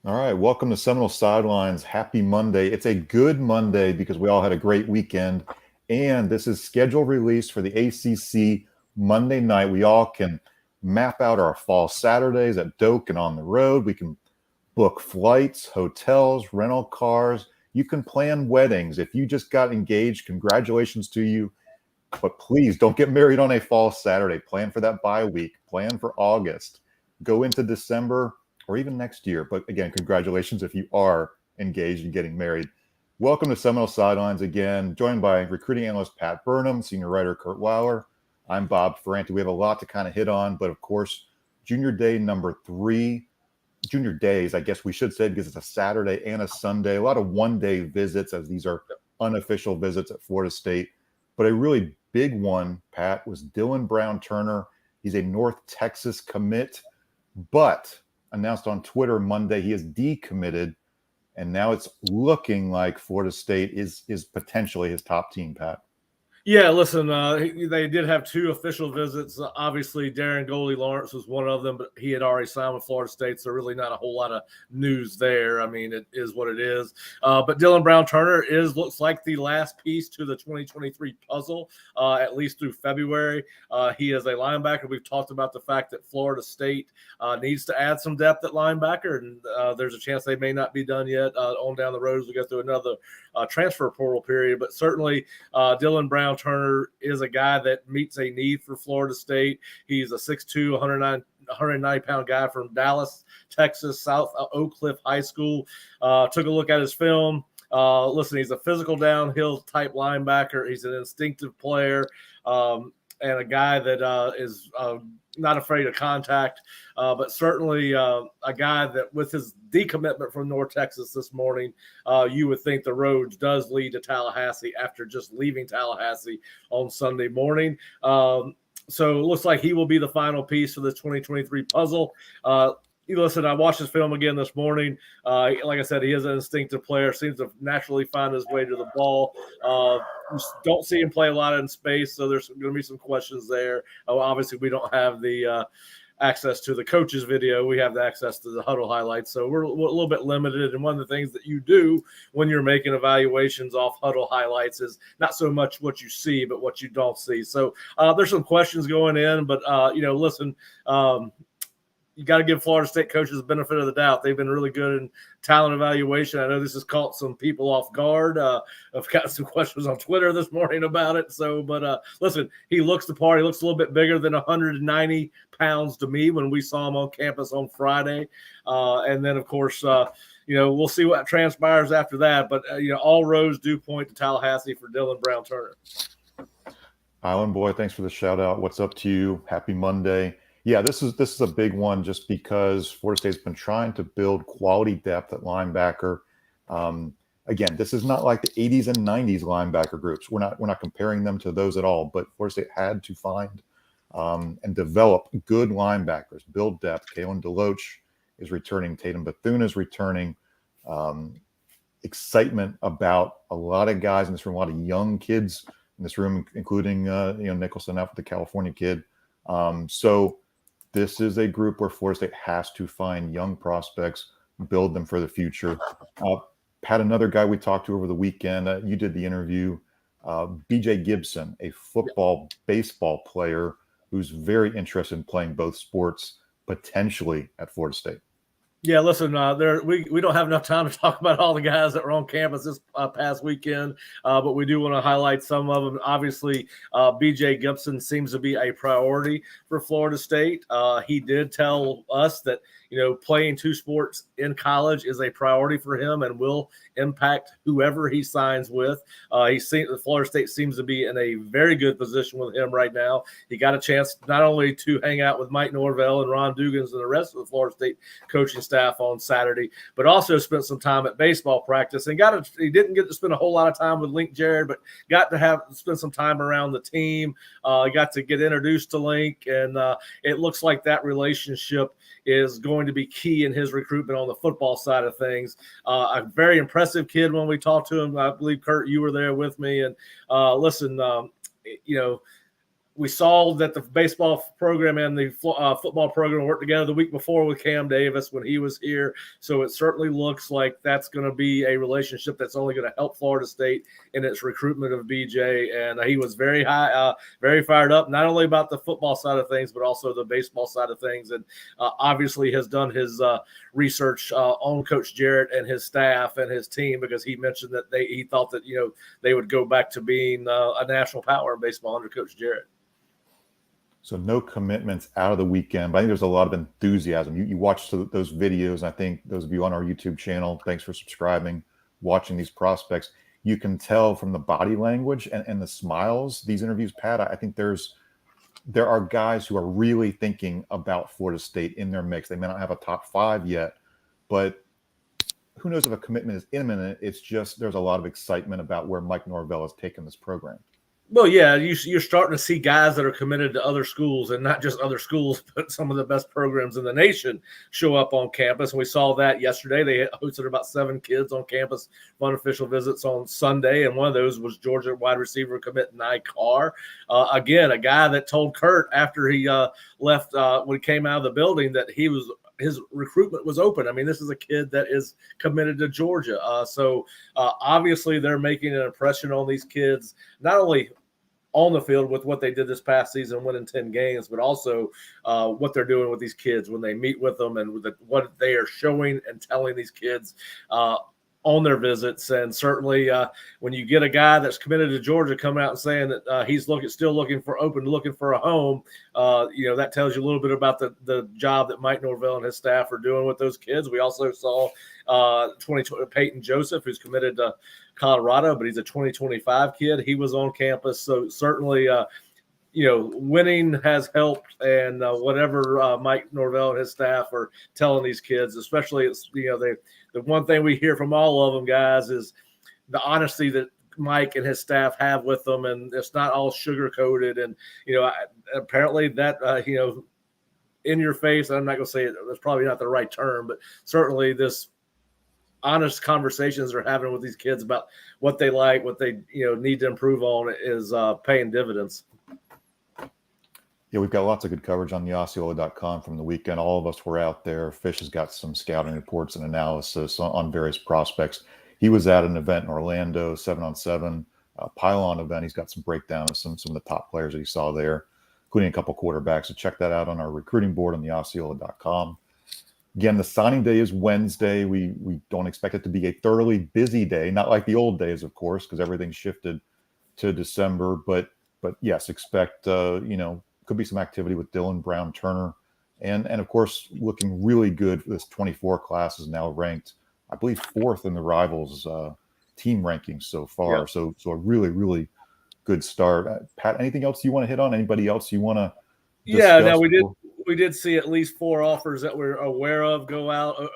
All right, welcome to Seminole Sidelines. Happy Monday. It's a good Monday because we all had a great weekend. And this is schedule release for the ACC Monday night. We all can map out our fall Saturdays at Doak and on the road. We can book flights, hotels, rental cars. You can plan weddings. If you just got engaged, congratulations to you. But please don't get married on a fall Saturday. Plan for that bye week. Plan for August. Go into December or even next year. But again, congratulations if you are engaged and getting married. Welcome to Seminole Sidelines again, joined by recruiting analyst Pat Burnham, senior writer Kurt Weiler. I'm Bob Ferranti. We have a lot to kind of hit on, but of course, junior day number 3, junior days, I guess we should say, because it's a Saturday and a Sunday. A lot of one-day visits, as these are unofficial visits at Florida State. But a really big one, Pat, was Dylan Brown Turner. He's a North Texas commit, but announced on Twitter Monday he is decommitted, and now it's looking like Florida State is potentially his top team, Pat. Yeah, listen, they did have 2 official visits. Obviously, Darren Goldie Lawrence was one of them, but he had already signed with Florida State, so really not a whole lot of news there. I mean, it is what it is. But Dylan Brown Turner looks like the last piece to the 2023 puzzle, at least through February. He is a linebacker. We've talked about the fact that Florida State needs to add some depth at linebacker, and there's a chance they may not be done yet on down the road as we go through another transfer portal period. But certainly, Dylan Brown Turner is a guy that meets a need for Florida State. He's a 6'2", 190-pound guy from Dallas, Texas, South Oak Cliff High School. Took a look at his film. Listen, he's a physical downhill type linebacker. He's an instinctive player and a guy that is not afraid of contact, but certainly a guy that with his decommitment from North Texas this morning, you would think the road does lead to Tallahassee after just leaving Tallahassee on Sunday morning. So it looks like he will be the final piece for the 2023 puzzle. Listen, I watched his film again this morning. Like I said, he is an instinctive player, seems to naturally find his way to the ball. Don't see him play a lot in space, so there's going to be some questions there. Obviously, we don't have the access to the coach's video. We have the access to the huddle highlights, so we're a little bit limited. And one of the things that you do when you're making evaluations off huddle highlights is not so much what you see, but what you don't see. So there's some questions going in, but listen. You got to give Florida State coaches the benefit of the doubt. They've been really good in talent evaluation. I know this has caught some people off guard. I've got some questions on Twitter this morning about it. But listen, he looks the part. He looks a little bit bigger than 190 pounds to me when we saw him on campus on Friday. And then, of course, we'll see what transpires after that. But, all roads do point to Tallahassee for Dylan Brown Turner. Island Boy, thanks for the shout out. What's up to you? Happy Monday. Yeah, this is a big one just because Florida State's been trying to build quality depth at linebacker. Again, this is not like the 80s and 90s linebacker groups. We're not comparing them to those at all, but Florida State had to find and develop good linebackers, build depth. Kalen DeLoach is returning. Tatum Bethune is returning. Excitement about a lot of guys in this room, a lot of young kids in this room, including Nicholson out with the California kid. So this is a group where Florida State has to find young prospects, build them for the future. Pat, another guy we talked to over the weekend, you did the interview, BJ Gibson, a football, baseball player who's very interested in playing both sports, potentially at Florida State. Yeah, listen, we don't have enough time to talk about all the guys that were on campus this past weekend, but we do want to highlight some of them. Obviously, BJ Gibson seems to be a priority for Florida State. He did tell us that, playing 2 sports in college is a priority for him and will impact whoever he signs with. Florida State seems to be in a very good position with him right now. He got a chance not only to hang out with Mike Norvell and Ron Dugans and the rest of the Florida State coaching staff on Saturday, but also spent some time at baseball practice and he didn't get to spend a whole lot of time with Link Jarrett, but got to spend some time around the team. Got to get introduced to Link, and it looks like that relationship is going to be key in his recruitment on the football side of things. A very impressive kid when we talked to him. I believe, Kurt, you were there with me. And listen, we saw that the baseball program and the football program worked together the week before with Cam Davis when he was here. So it certainly looks like that's going to be a relationship that's only going to help Florida State in its recruitment of BJ. And he was very very fired up, not only about the football side of things, but also the baseball side of things. And obviously has done his research on Coach Jarrett and his staff and his team, because he mentioned that he thought that, they would go back to being a national power in baseball under Coach Jarrett. So no commitments out of the weekend, but I think there's a lot of enthusiasm. You watch those videos. I think those of you on our YouTube channel, thanks for subscribing, watching these prospects. You can tell from the body language and the smiles, these interviews, Pat, I think there are guys who are really thinking about Florida State in their mix. They may not have a top 5 yet, but who knows if a commitment is imminent. It's just there's a lot of excitement about where Mike Norvell has taken this program. Well, yeah, you're starting to see guys that are committed to other schools, and not just other schools, but some of the best programs in the nation show up on campus. And we saw that yesterday. They hosted about 7 kids on campus for unofficial visits on Sunday, and one of those was Georgia wide receiver commit Nye Carr. Again, a guy that told Kurt after he left when he came out of the building that his recruitment was open. I mean, this is a kid that is committed to Georgia. So obviously they're making an impression on these kids, not only on the field with what they did this past season, winning 10 games, but also what they're doing with these kids when they meet with them, and with what they are showing and telling these kids on their visits. And certainly when you get a guy that's committed to Georgia coming out and saying that he's still looking for a home, that tells you a little bit about the job that Mike Norvell and his staff are doing with those kids. We also saw 2020 Peyton Joseph, who's committed to Colorado, but he's a 2025 kid. He was on campus. So certainly winning has helped, and whatever Mike Norvell and his staff are telling these kids, especially the one thing we hear from all of them, guys, is the honesty that Mike and his staff have with them, and it's not all sugar coated. And apparently that in your face. I'm not going to say it, that's probably not the right term, but certainly this honest conversations they're having with these kids about what they like, what they need to improve on is paying dividends. Yeah, we've got lots of good coverage on the Osceola.com from the weekend. All of us were out there. Fish has got some scouting reports and analysis on various prospects. He was at an event in Orlando, 7-on-7 pylon event. He's got some breakdown of some of the top players that he saw there, including a couple quarterbacks. So check that out on our recruiting board on the Osceola.com. Again, the signing day is Wednesday. We don't expect it to be a thoroughly busy day, not like the old days, of course, because everything shifted to December. But yes, expect could be some activity with Dylan Brown Turner, and of course looking really good. This 24 class is now ranked, I believe, 4th in the Rivals team rankings so far. Yeah. So a really good start. Pat, anything else you want to hit on? Anybody else you want to discuss? Yeah, no, we did see at least 4 offers that we're aware of go out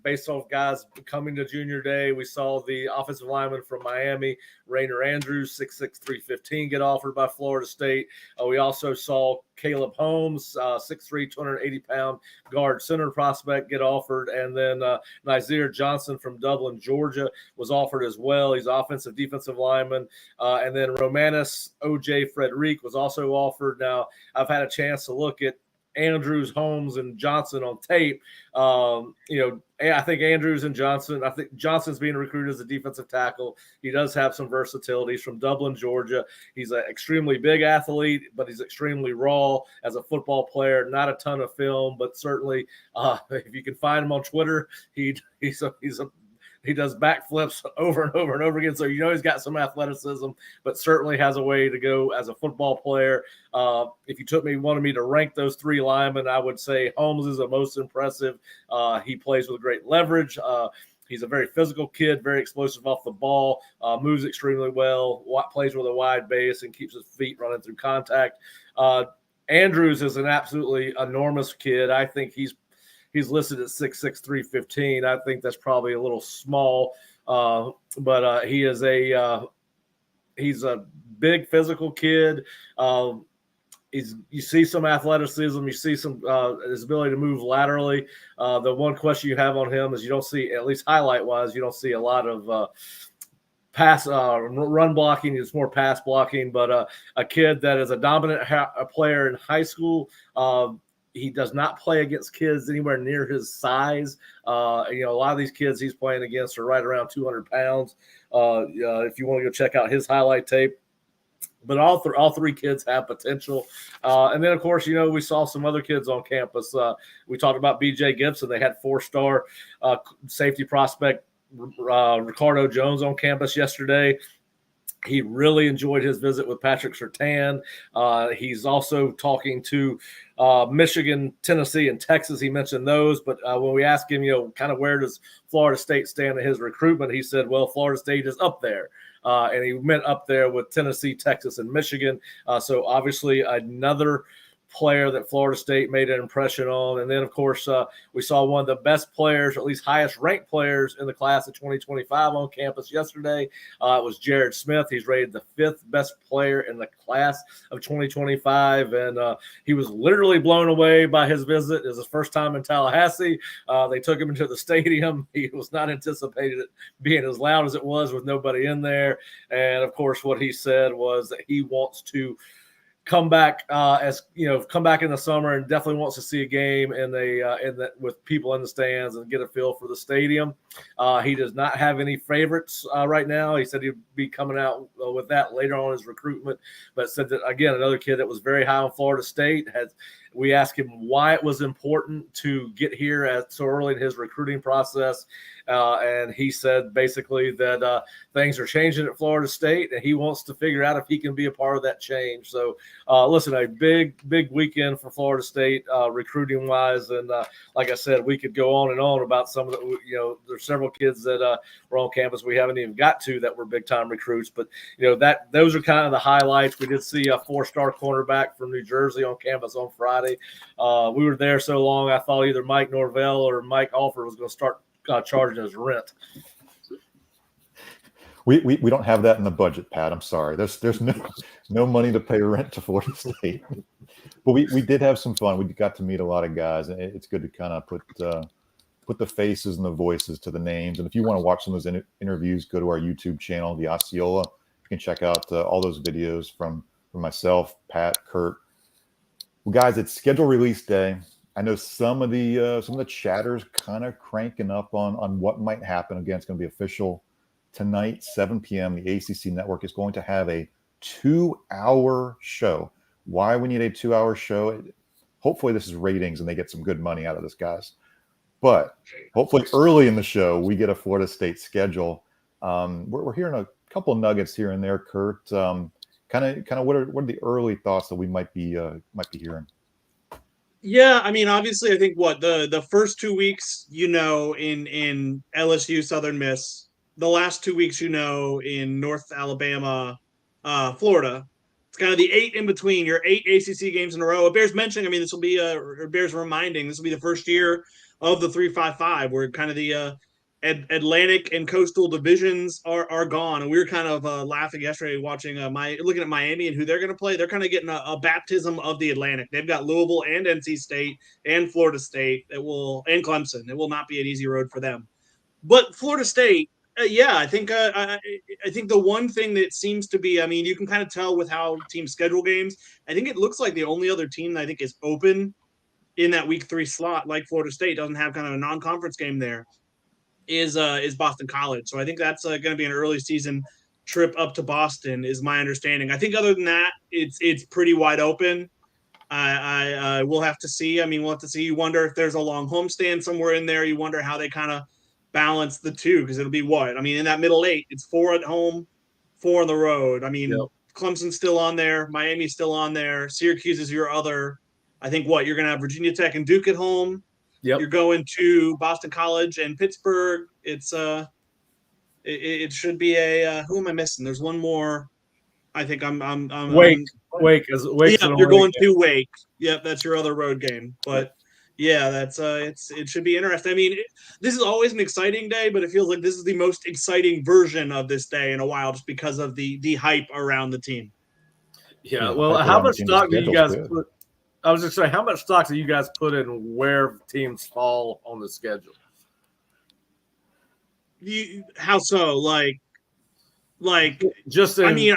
based off guys coming to junior day. We saw the offensive lineman from Miami, Rainer Andrews, 6'6", 315, get offered by Florida State. We also saw Caleb Holmes, 6'3", 280-pound guard center prospect, get offered. And then Nazir Johnson from Dublin, Georgia, was offered as well. He's offensive defensive lineman. And then Romanus O.J. Frederic was also offered. Now, I've had a chance to look at Andrews, Holmes, and Johnson on tape. I think Andrews and Johnson, I think Johnson's being recruited as a defensive tackle. He does have some versatility. He's from Dublin, Georgia. He's an extremely big athlete, but he's extremely raw as a football player. Not a ton of film, but certainly if you can find him on Twitter, he does backflips over and over and over again. So he's got some athleticism, but certainly has a way to go as a football player. If you wanted me to rank those 3 linemen, I would say Holmes is the most impressive. He plays with great leverage. He's a very physical kid, very explosive off the ball, moves extremely well, plays with a wide base, and keeps his feet running through contact. Andrews is an absolutely enormous kid. I think he's listed at 6'6", 315. I think that's probably a little small, but he's a big physical kid. You see some athleticism. You see some his ability to move laterally. The one question you have on him is you don't see, at least highlight-wise, you don't see a lot of run blocking. It's more pass blocking, but a kid that is a dominant player in high school. He does not play against kids anywhere near his size. A lot of these kids he's playing against are right around 200 pounds. If you want to go check out his highlight tape. But all three kids have potential. And then, of course, we saw some other kids on campus. We talked about B.J. Gibson. They had 4-star safety prospect Ricardo Jones on campus yesterday. He really enjoyed his visit with Patrick Surtain. He's also talking to Michigan, Tennessee, and Texas. He mentioned those. But when we asked him, kind of where does Florida State stand in his recruitment, he said, well, Florida State is up there. And he went up there with Tennessee, Texas, and Michigan. So obviously another player that Florida State made an impression on. And then, of course, we saw one of the best players, or at least highest ranked players in the class of 2025 on campus yesterday. It was Jared Smith. He's rated the 5th best player in the class of 2025. And he was literally blown away by his visit. It was his first time in Tallahassee. They took him into the stadium. He was not anticipated it being as loud as it was with nobody in there. And, of course, what he said was that he wants to come back come back in the summer, and definitely wants to see a game with people in the stands and get a feel for the stadium. He does not have any favorites right now. He said he'd be coming out with that later on in his recruitment, but said that, again, another kid that was very high on Florida State. We asked him why it was important to get here so early in his recruiting process. And he said basically that things are changing at Florida State, and he wants to figure out if he can be a part of that change. So, listen, a big weekend for Florida State recruiting wise. And like I said, we could go on and on about some of the, there's several kids that were on campus we haven't even got to that were big time recruits. But, those are kind of the highlights. We did see a 4-star cornerback from New Jersey on campus on Friday. We were there so long, I thought either Mike Norvell or Mike Alford was going to start charging his rent. We don't have that in the budget, Pat. I'm sorry. There's no money to pay rent to Florida State. But we did have some fun. We got to meet a lot of guys, and it's good to kind of put the faces and the voices to the names. And if you want to watch some of those interviews, go to our YouTube channel, the Osceola. You can check out all those videos from myself, Pat, Kurt. Well, guys, it's schedule release day. I know some of the chatters kind of cranking up on what might happen. Again, it's going to be official tonight, 7 p.m. The ACC Network is going to have a 2-hour show. Why we need a 2-hour show? Hopefully, this is ratings and they get some good money out of this, guys. But hopefully, early in the show, we get a Florida State schedule. We're hearing a couple of nuggets here and there, Kurt. Kind of what are the early thoughts that we might be hearing? Yeah, I mean, obviously, I think the first 2 weeks, in LSU, Southern Miss, the last 2 weeks, in North Alabama, Florida. It's kind of the 8 in between, your 8 ACC games in a row. It bears mentioning, I mean, this will be bears reminding, this will be the first year of the 3-5-5, where kind of the Atlantic and coastal divisions are gone. And we were kind of laughing yesterday watching looking at Miami and who they're going to play. They're kind of getting a baptism of the Atlantic. They've got Louisville and NC State and Florida State and Clemson. It will not be an easy road for them. But Florida State, I think the one thing that seems to be, I mean, you can kind of tell with how teams schedule games. I think it looks like the only other team that I think is open in that week 3 slot, like Florida State, doesn't have kind of a non-conference game there, is Boston College. So I think that's going to be an early season trip up to Boston, is my understanding. I think other than that, it's pretty wide open. I we'll have to see. I mean, we'll have to see. You wonder if there's a long homestand somewhere in there. You wonder how they kind of balance the two, because it'll be what? I mean, in that middle 8, it's 4 at home, 4 on the road. I mean, yep. Clemson's still on there. Miami's still on there. Syracuse is your other. I think you're going to have Virginia Tech and Duke at home. Yep. You're going to Boston College and Pittsburgh. It's it should be a who am I missing? There's one more. I think I'm Wake. Wake. Yeah, you're going to Wake. Yep, that's your other road game. But yeah, that's it should be interesting. I mean, this is always an exciting day, but it feels like this is the most exciting version of this day in a while, just because of the hype around the team. Yeah. Well, how much stock do you guys put? I was just saying, how much stock do you guys put in where teams fall on the schedule? How so? Like, Like, just in, I mean,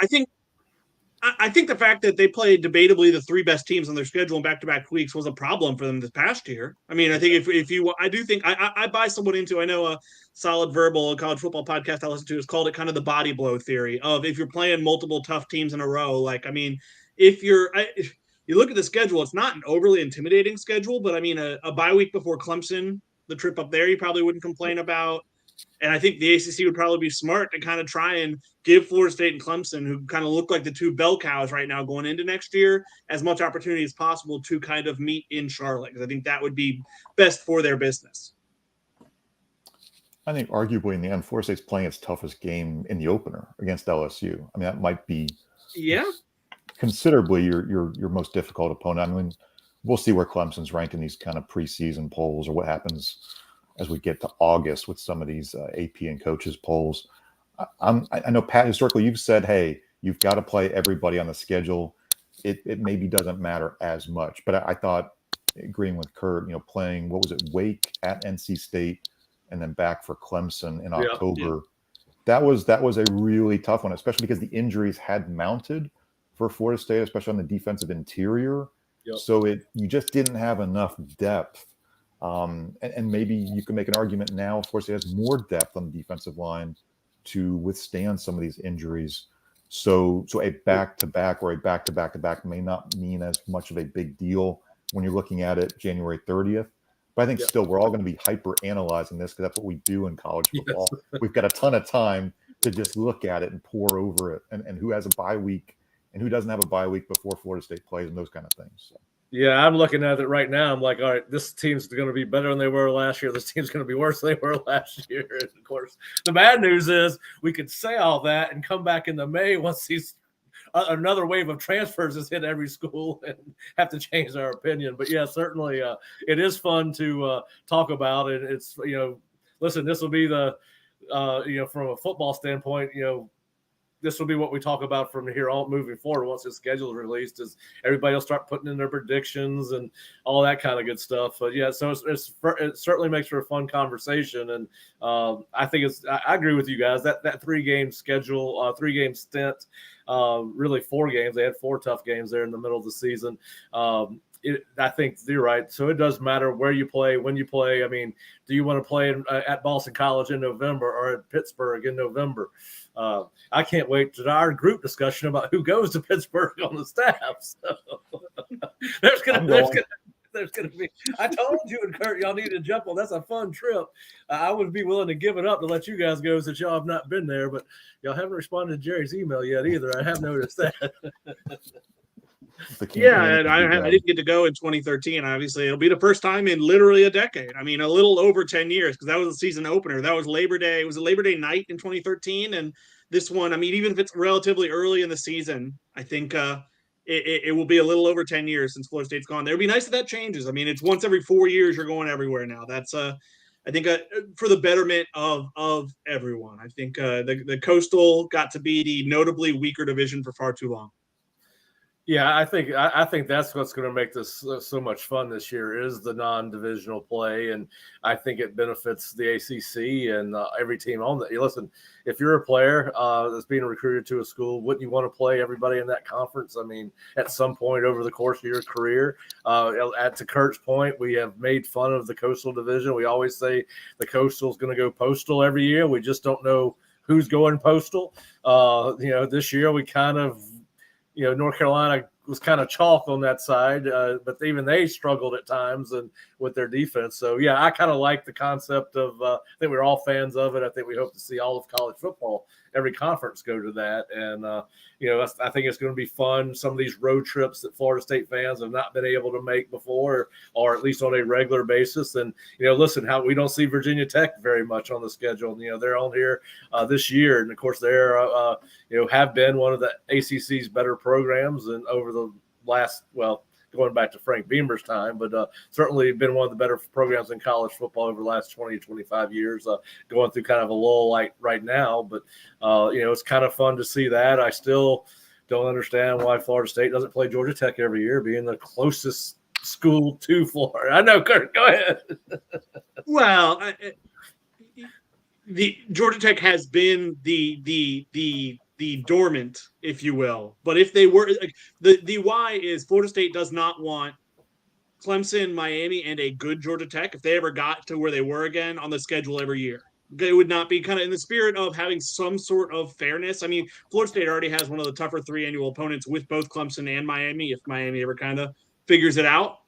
I think the fact that they played debatably the three best teams on their schedule in back-to-back weeks was a problem for them this past year. I mean, I think if you, I do think I buy someone into. I know a Solid Verbal, a college football podcast I listen to, has called it kind of the body blow theory of if you're playing multiple tough teams in a row. Like, I mean, if you look at the schedule, it's not an overly intimidating schedule, but I mean, a bye week before Clemson, the trip up there, you probably wouldn't complain about. And I think the ACC would probably be smart to kind of try and give Florida State and Clemson, who kind of look like the two bell cows right now going into next year, as much opportunity as possible to kind of meet in Charlotte, because I think that would be best for their business. I think arguably in the end, Florida State's playing its toughest game in the opener against LSU. I mean, that might be considerably your most difficult opponent. I mean, we'll see where Clemson's ranked in these kind of preseason polls or what happens as we get to August with some of these AP and coaches polls. I know, Pat, historically you've said, hey, you've got to play everybody on the schedule. It maybe doesn't matter as much, but I thought, agreeing with Kurt, playing, what was it, Wake at NC State and then back for Clemson in October. That was a really tough one, especially because the injuries had mounted for Florida State, especially on the defensive interior. So you just didn't have enough depth. And maybe you can make an argument now, Florida State has more depth on the defensive line to withstand some of these injuries. So a back-to-back or a back-to-back-to-back may not mean as much of a big deal when you're looking at it January 30th. But I think still we're all going to be hyper-analyzing this because that's what we do in college football. We've got a ton of time to just look at it and pore over it and who has a bye week and who doesn't have a bye week before Florida State plays and those kind of things. So. Yeah, I'm looking at it right now. I'm like, all right, this team's going to be better than they were last year. This team's going to be worse than they were last year. And of course, the bad news is we could say all that and come back into May once these another wave of transfers has hit every school and have to change our opinion. But yeah, certainly it is fun to talk about it. It's, listen, this will be the, from a football standpoint, this will be what we talk about from here on moving forward. Once the schedule is released, is everybody will start putting in their predictions and all that kind of good stuff. But yeah, so it certainly makes for a fun conversation. And I think I agree with you guys that 3-game schedule, 3-game stint, really 4 games. They had 4 tough games there in the middle of the season. I think you're right. So it does matter where you play, when you play. I mean, do you want to play at Boston College in November or at Pittsburgh in November? I can't wait to our group discussion about who goes to Pittsburgh on the staff. So there's gonna be. I told you and Kurt, y'all need to jump on. That's a fun trip. I would be willing to give it up to let you guys go since y'all have not been there, but y'all haven't responded to Jerry's email yet either. I have noticed that. Yeah, and I didn't get to go in 2013. Obviously, it'll be the first time in literally a decade. I mean, a little over 10 years because that was the season opener. That was Labor Day. It was a Labor Day night in 2013. And this one, I mean, even if it's relatively early in the season, I think it will be a little over 10 years since Florida State's gone. It would be nice if that changes. I mean, it's once every 4 years you're going everywhere now. That's I think for the betterment of everyone. I think the Coastal got to be the notably weaker division for far too long. Yeah, I think that's what's going to make this so much fun this year is the non-divisional play, and I think it benefits the ACC and every team on that. Listen, if you're a player that's being recruited to a school, wouldn't you want to play everybody in that conference? I mean, at some point over the course of your career, to Kurt's point, we have made fun of the Coastal Division. We always say the Coastal is going to go postal every year. We just don't know who's going postal. This year we kind of. North Carolina was kind of chalk on that side, but even they struggled at times and with their defense. So, yeah, I kind of like the concept of I think we're all fans of it. I think we hope to see all of college football, every conference go to that. And, I think it's going to be fun. Some of these road trips that Florida State fans have not been able to make before, or at least on a regular basis. And, listen, how we don't see Virginia Tech very much on the schedule. They're on here this year. And, of course, they're, have been one of the ACC's better programs and over the last, going back to Frank Beamer's time, but certainly been one of the better programs in college football over the last 20 to 25 years, going through kind of a lull like right now. But, it's kind of fun to see that. I still don't understand why Florida State doesn't play Georgia Tech every year, being the closest school to Florida. I know, Kurt, go ahead. Well, the Georgia Tech has been the dormant, if you will. But if they were like, the why is Florida State does not want Clemson, Miami, and a good Georgia Tech, if they ever got to where they were again, on the schedule every year. It would not be kind of in the spirit of having some sort of fairness. I mean, Florida State already has one of the tougher 3 annual opponents with both Clemson and Miami, if Miami ever kind of figures it out.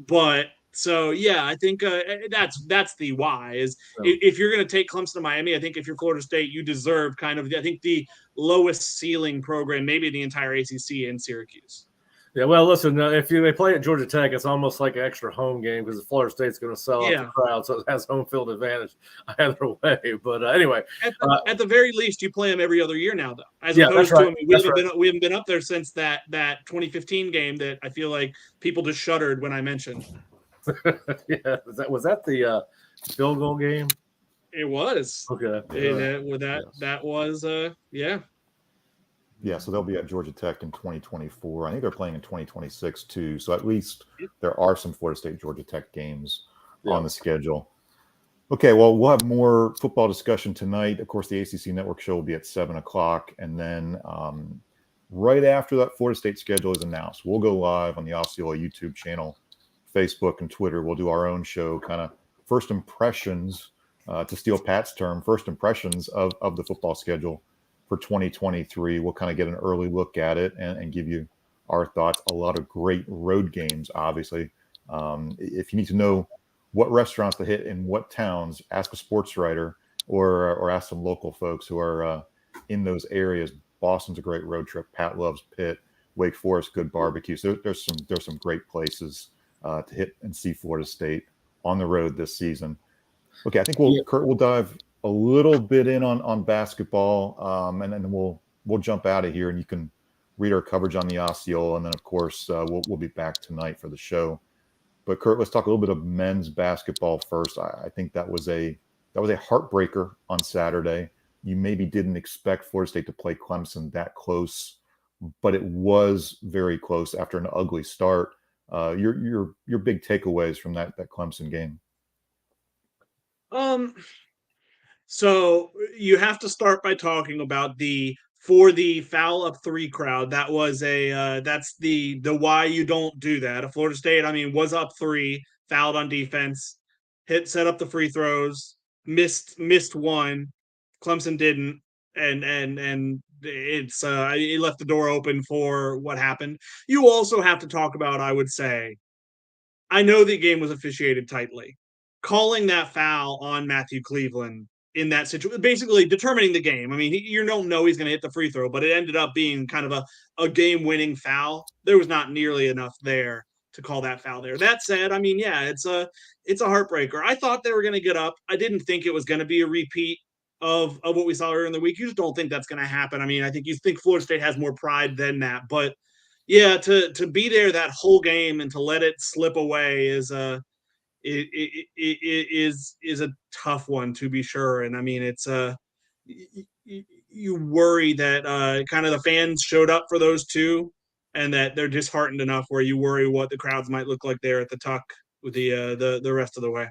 But so yeah, I think that's the why is if you're going to take Clemson to Miami, I think if you're Florida State, you deserve kind of I think the lowest ceiling program, maybe the entire ACC in Syracuse. Yeah, well, listen, if they play at Georgia Tech, it's almost like an extra home game because Florida State's going to sell out the crowd, so it has home field advantage either way. But anyway, at the very least, you play them every other year now, though. As opposed to, I mean, we haven't been up there since that 2015 game that I feel like people just shuddered when I mentioned. Yeah, was that the field goal game? It was. Okay. That was yeah. Yeah, so they'll be at Georgia Tech in 2024. I think they're playing in 2026 too. So at least there are some Florida State Georgia Tech games on the schedule. Okay, well, we'll have more football discussion tonight. Of course, the ACC Network show will be at 7 o'clock. And then right after that Florida State schedule is announced, we'll go live on the Osceola YouTube channel, Facebook, and Twitter. We'll do our own show, kind of first impressions, to steal Pat's term, first impressions of the football schedule for 2023. We'll kind of get an early look at it and give you our thoughts. A lot of great road games, obviously. If you need to know what restaurants to hit in what towns, ask a sports writer or ask some local folks who are in those areas. Boston's a great road trip. Pat loves Pitt. Wake Forest, good barbecue. So there's some great places to hit and see Florida State on the road this season. Okay, I think Kurt will dive a little bit in on basketball, and then we'll jump out of here, and you can read our coverage on the Osceola, and then of course we'll be back tonight for the show. But Kurt, let's talk a little bit of men's basketball first. I think that was a heartbreaker on Saturday. You maybe didn't expect Florida State to play Clemson that close, but it was very close after an ugly start. Your big takeaways from that Clemson game? So you have to start by talking about for the foul up 3 crowd. That was that's the why you don't do that. A Florida State, I mean, was up 3, fouled on defense, set up the free throws, missed one. Clemson didn't, and it's it left the door open for what happened. You also have to talk about, I would say, I know the game was officiated tightly. Calling that foul on Matthew Cleveland in that situation, basically determining the game. I mean, you don't know he's going to hit the free throw, but it ended up being kind of a game-winning foul. There was not nearly enough there to call that foul there. That said, I mean, yeah, it's a heartbreaker. I thought they were going to get up. I didn't think it was going to be a repeat of what we saw earlier in the week. You just don't think that's going to happen. I mean, I think you think Florida State has more pride than that, but yeah, to be there that whole game and to let it slip away is is a tough one, to be sure. And I mean, it's you worry that kind of the fans showed up for those two and that they're disheartened enough where you worry what the crowds might look like there at the Tuck with the rest of the way.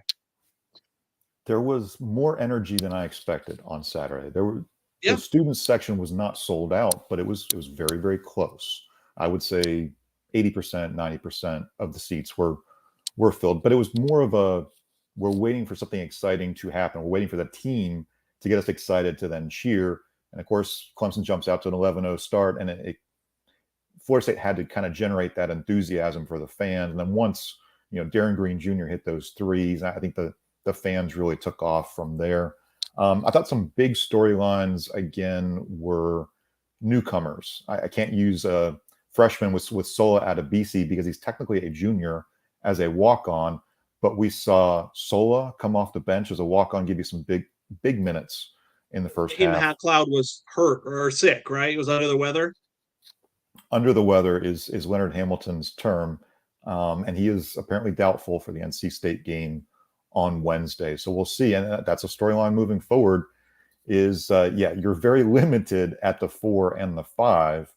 There was more energy than I expected on Saturday. The student section was not sold out, but it was very, very close. I would say 80%, 90% of the seats were filled, but it was more of we're waiting for something exciting to happen. We're waiting for the team to get us excited to then cheer. And of course, Clemson jumps out to an 11-0 start, and Florida State had to kind of generate that enthusiasm for the fans. And then once, Darren Green Jr. hit those threes, I think the fans really took off from there. I thought some big storylines again were newcomers. I can't use a freshman with Sola out of BC because he's technically a junior as a walk-on, but we saw Sola come off the bench as a walk-on, give you some big minutes in the first half. Cloud was hurt or sick, right? He was under the weather. Under the weather is Leonard Hamilton's term, and he is apparently doubtful for the NC State game on Wednesday. So we'll see, and that's a storyline moving forward. You're very limited at the 4 and the 5.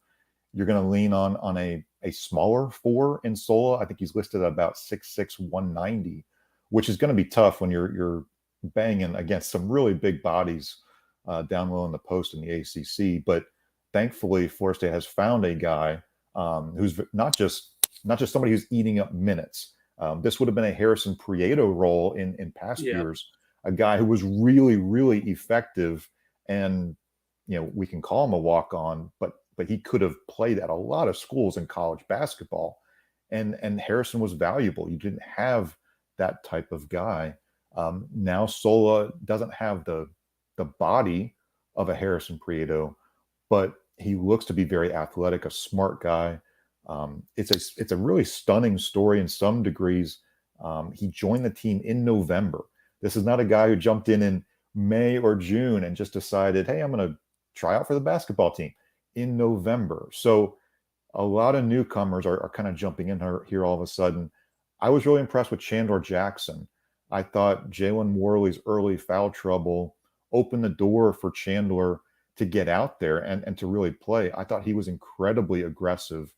You're going to lean on a smaller 4 in Sola. I think he's listed at about 6'6", 190, which is going to be tough when you're banging against some really big bodies down low in the post in the ACC. But thankfully, Florida State has found a guy who's not just somebody who's eating up minutes. This would have been a Harrison Prieto role in past years, a guy who was really, really effective. And, we can call him a walk-on, but he could have played at a lot of schools in college basketball. And Harrison was valuable. You didn't have that type of guy. Now Sola doesn't have the body of a Harrison Prieto, but he looks to be very athletic, a smart guy. It's a really stunning story in some degrees. He joined the team in November. This is not a guy who jumped in May or June and just decided, hey, I'm going to try out for the basketball team in November. So a lot of newcomers are kind of jumping in here all of a sudden. I was really impressed with Chandler Jackson. I thought Jalen Worley's early foul trouble opened the door for Chandler to get out there and to really play. I thought he was incredibly aggressive,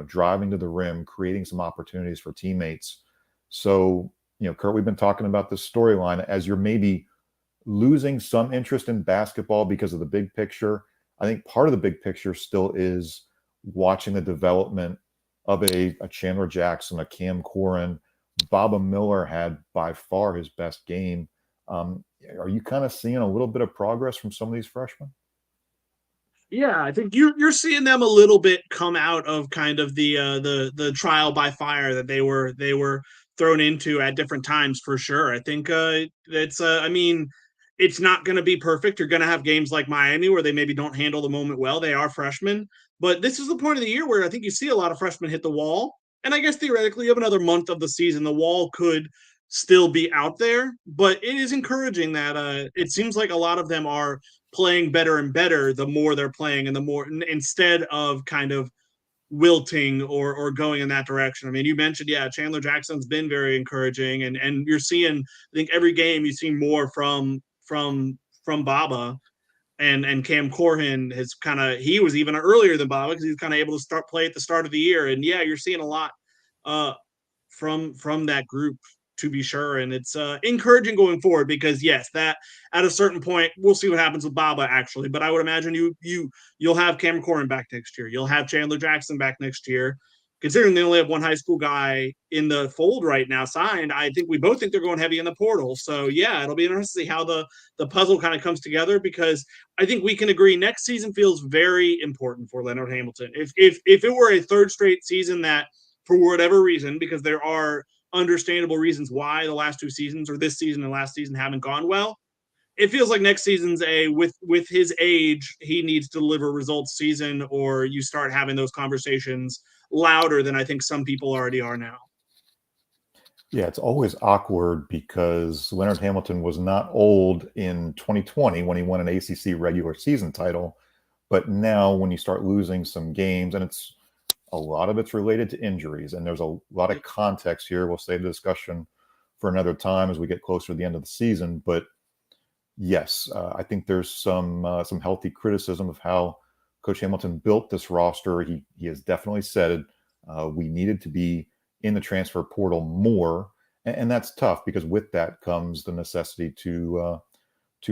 driving to the rim, creating some opportunities for teammates. So, Kurt, we've been talking about this storyline as you're maybe losing some interest in basketball because of the big picture. I think part of the big picture still is watching the development of a Chandler Jackson, a Cam Corrin. Baba Miller had by far his best game. Are you kind of seeing a little bit of progress from some of these freshmen? Yeah, I think you're seeing them a little bit come out of kind of the trial by fire that they were thrown into at different times for sure. I think I mean, it's not going to be perfect. You're going to have games like Miami where they maybe don't handle the moment well. They are freshmen, but this is the point of the year where I think you see a lot of freshmen hit the wall. And I guess theoretically, you have another month of the season. The wall could still be out there, but it is encouraging that it seems like a lot of them are playing better and better the more they're playing and the more instead of kind of wilting or going in that direction. I mean, you mentioned, Chandler Jackson's been very encouraging and you're seeing, I think every game you've seen more from Baba and Cam Corhin has he was even earlier than Baba because he's kind of able to play at the start of the year. And you're seeing a lot from that group, to be sure. And it's encouraging going forward because yes, that at a certain point, we'll see what happens with Baba actually. But I would imagine you'll have Cameron Corrin back next year. You'll have Chandler Jackson back next year. Considering they only have one high school guy in the fold right now signed, I think we both think they're going heavy in the portal. So it'll be interesting to see how the puzzle kind of comes together because I think we can agree next season feels very important for Leonard Hamilton. If it were a third straight season that for whatever reason, because there are understandable reasons why the last two seasons or this season and last season haven't gone well. It feels like next season's with his age, he needs to deliver results season, or you start having those conversations louder than I think some people already are now. Yeah, it's always awkward because Leonard Hamilton was not old in 2020 when he won an ACC regular season title. But now when you start losing some games, and a lot of it's related to injuries, and there's a lot of context here. We'll save the discussion for another time as we get closer to the end of the season. But yes, I think there's some healthy criticism of how Coach Hamilton built this roster. He has definitely said we needed to be in the transfer portal more, and that's tough because with that comes the necessity to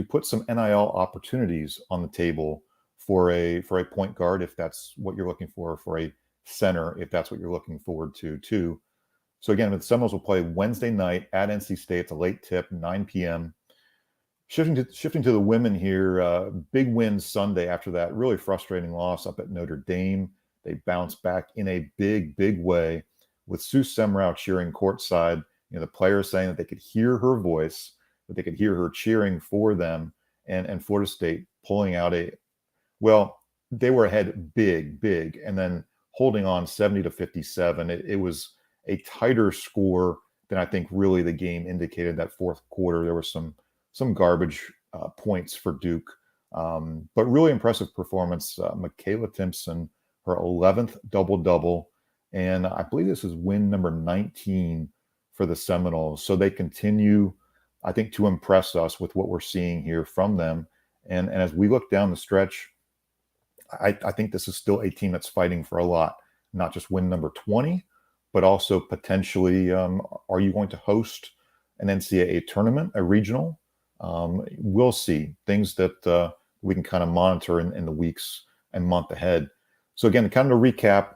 put some NIL opportunities on the table for a point guard if that's what you're looking for a center if that's what you're looking forward to too. So again, the Seminoles will play Wednesday night at NC State. It's a late tip, 9 p.m. Shifting to the women here, big win Sunday after that really frustrating loss up at Notre Dame. They bounced back in a big way with Sue Semrau cheering courtside. The players saying that they could hear her voice, that they could hear her cheering for them, and Florida State pulling out they were ahead big, and then holding on 70-57. It was a tighter score than I think really the game indicated. That fourth quarter, there was some garbage points for Duke, but really impressive performance. Michaela Timpson, her 11th double-double, and I believe this is win number 19 for the Seminoles. So they continue, I think, to impress us with what we're seeing here from them. And as we look down the stretch, I think this is still a team that's fighting for a lot, not just win number 20, but also potentially, are you going to host an NCAA tournament, a regional? We'll see things that we can kind of monitor in the weeks and month ahead. So again, kind of to recap,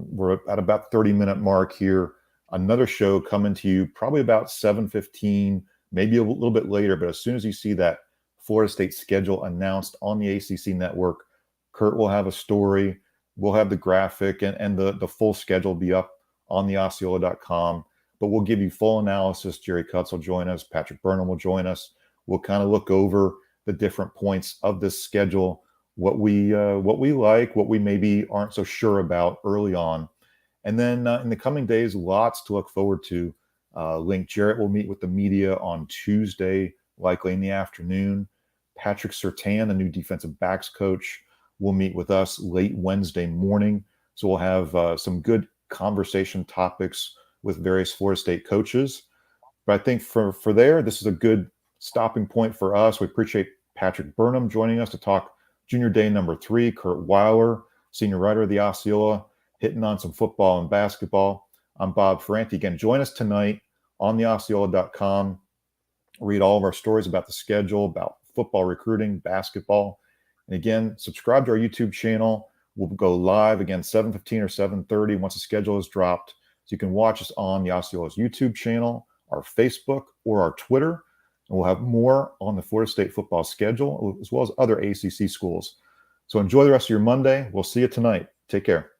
we're at about 30-minute mark here. Another show coming to you probably about 7:15, maybe a little bit later. But as soon as you see that Florida State schedule announced on the ACC network, Kurt will have a story. We'll have the graphic and the full schedule be up on the Osceola.com. But we'll give you full analysis. Jerry Cutts will join us. Patrick Burnham will join us. We'll kind of look over the different points of this schedule, what we like, what we maybe aren't so sure about early on. And then in the coming days, lots to look forward to. Link Jarrett will meet with the media on Tuesday, likely in the afternoon. Patrick Surtain, the new defensive backs coach, will meet with us late Wednesday morning. So we'll have some good conversation topics with various Florida State coaches. But I think for there, this is a good stopping point for us. We appreciate Patrick Burnham joining us to talk Junior Day number 3. Kurt Weiler, senior writer of the Osceola, hitting on some football and basketball. I'm Bob Ferranti. Again, join us tonight on the Osceola.com. Read all of our stories about the schedule, about football recruiting, basketball. And again, subscribe to our YouTube channel. We'll go live again 7:15 or 7:30 once the schedule is dropped. So you can watch us on the Osceola's YouTube channel, our Facebook, or our Twitter. And we'll have more on the Florida State football schedule, as well as other ACC schools. So enjoy the rest of your Monday. We'll see you tonight. Take care.